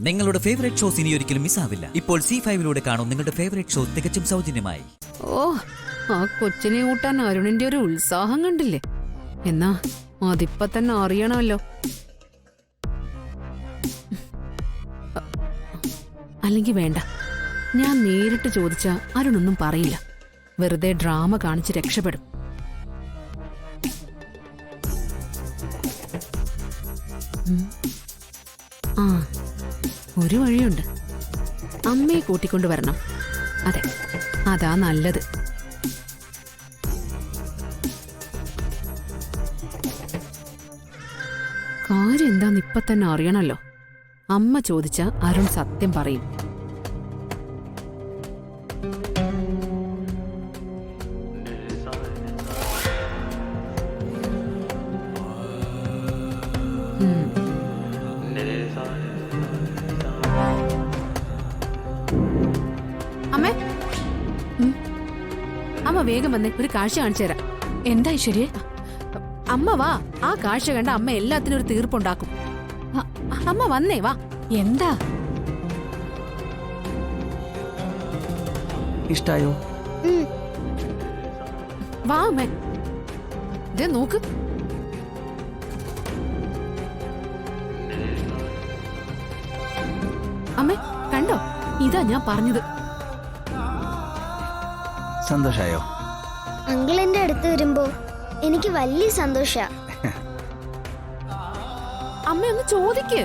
നിങ്ങളുടെ favourite shows ഇനി ഒരിക്കലും മിസ്സാവില്ല. ഇപ്പോൾ C5 കാണും നിങ്ങളുടെ ഫേവറേറ്റ് ഷോ തികച്ചും സൗജന്യമായി. ഓ, ആ കൊച്ചിനെ കൂട്ടാൻ അരുണിന്റെ ഒരു ഉത്സാഹം കണ്ടില്ലേ? എന്നാ അതിപ്പോ തന്നെ അറിയണമല്ലോ. അല്ലെങ്കിൽ വേണ്ട, ഞാൻ നേരിട്ട് ചോദിച്ചാ അരുണൊന്നും പറയില്ല. വെറുതെ ഡ്രാമ കാണിച്ച് രക്ഷപ്പെടും. ആ, ഒരു വഴിയുണ്ട്. അമ്മയെ കൂട്ടിക്കൊണ്ട് വരണം. അതെ, അതാ നല്ലത്. കാര്യം എന്താന്ന് ഇപ്പൊ തന്നെ അറിയണല്ലോ. അമ്മ ചോദിച്ച അരുൺ സത്യം പറയും. അമ്മേ, അമ്മ വേഗം വന്നേ, ഒരു കാഴ്ച കാണിച്ചു തരാം. എന്താ ഐശ്വര്യ? അമ്മ വാ, ആ കാഴ്ച കണ്ട അമ്മ എല്ലാത്തിനും ഒരു തീർപ്പുണ്ടാക്കും. അമ്മ വന്നേ, വാ. എന്താ? ഇഷ്ടായോ? വാ അമ്മേ, ദേ നോക്ക്. അമ്മേ കണ്ടോ, ഇതാ ഞാൻ പറഞ്ഞത്. സന്തോഷായോ? അങ്കിൾ എന്റെ അടുത്ത് വരുമ്പോ എനിക്ക് വലിയ സന്തോഷ. അമ്മ ഒന്ന് ചോദിക്ക്,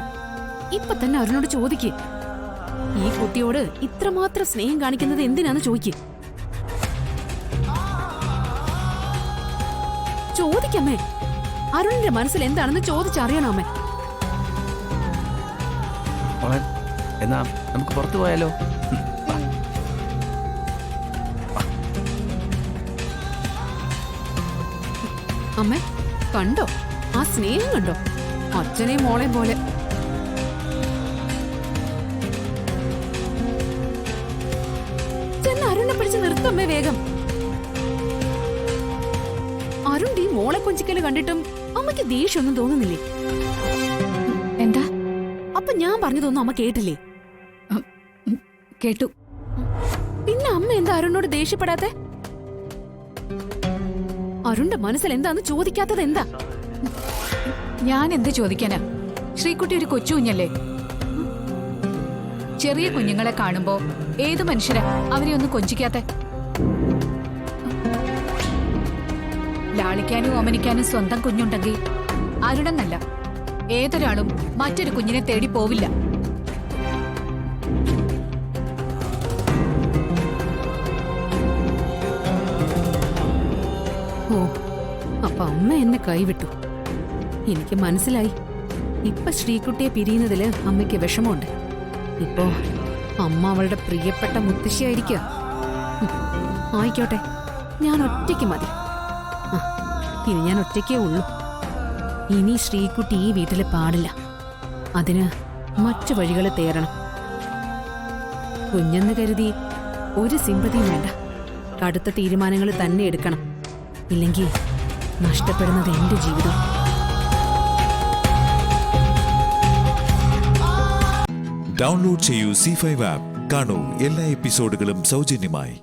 ഇപ്പൊ തന്നെ അരുണോട് ചോദിക്ക്. ഈ കുട്ടിയോട് ഇത്രമാത്രം സ്നേഹം കാണിക്കുന്നത് എന്തിനാന്ന് ചോദിക്ക്. ചോദിക്കമ്മേ, അരുണിന്റെ മനസ്സിൽ എന്താണെന്ന് ചോദിച്ചറിയണോ അമ്മേ? എന്നാ നമുക്ക് പുറത്തു പോയാലോ? അമ്മേ കണ്ടോ, ആ സ്നേഹം കണ്ടോ, അച്ഛനെയും മോളെയും പോലെ. ചെന്ന് അരുണിനെ പിടിച്ച് നിർത്തമ്മേ വേഗം. അരുൺ ഈ മോളെ കൊഞ്ചിക്കല് കണ്ടിട്ടും അമ്മയ്ക്ക് ദേഷ്യമൊന്നും തോന്നുന്നില്ലേ? എന്താ? അപ്പൊ ഞാൻ പറഞ്ഞതൊന്നും അമ്മ കേട്ടില്ലേ? കേട്ടു. പിന്നെ അമ്മ എന്താ അരുണിനോട് ദേഷ്യപ്പെടാത്തെ? അരുണിന്റെ മനസ്സിൽ എന്താന്ന് ചോദിക്കാത്തത് എന്താ? ഞാൻ എന്ത് ചോദിക്കാനാ? ശ്രീകുട്ടി ഒരു കൊച്ചു കുഞ്ഞല്ലേ. ചെറിയ കുഞ്ഞുങ്ങളെ കാണുമ്പോ ഏത് മനുഷ്യരാ അവരെ ഒന്ന് കൊഞ്ചിക്കാത്തെ? ലാളിക്കാനും ഓമനിക്കാനും സ്വന്തം കുഞ്ഞുണ്ടെങ്കിൽ അരുണെന്നല്ല ഏതൊരാളും മറ്റൊരു കുഞ്ഞിനെ തേടി പോവില്ല. ഓ, അപ്പൊ അമ്മ എന്നെ കൈവിട്ടു. എനിക്ക് മനസ്സിലായി. ഇപ്പൊ ശ്രീകുട്ടിയെ പിരിയുന്നതില് അമ്മയ്ക്ക് വിഷമമുണ്ട്. ഇപ്പോ അമ്മ അവളുടെ പ്രിയപ്പെട്ട മുത്തശ്ശിയായിരിക്കുക. ആയിക്കോട്ടെ, ഞാൻ ഒറ്റയ്ക്ക് മതി. ഇനി ഞാൻ ഒറ്റയ്ക്കേ ഉള്ളൂ. ഇനി ശ്രീകുട്ടി ഈ വീട്ടില് പാടില്ല. അതിന് മറ്റു വഴികൾ തേടണം. കുഞ്ഞെന്ന് കരുതി ഒരു സിമ്പതിയും വേണ്ട. കടുത്ത തീരുമാനങ്ങൾ തന്നെ എടുക്കണം. ഇല്ലെങ്കിൽ നഷ്ടപ്പെടുന്നത് എന്റെ ജീവിതം. ഡൗൺലോഡ് ചെയ്യൂ C5 ആപ്പ്. കാണൂ എല്ലാ എപ്പിസോഡുകളും സൗജന്യമായി.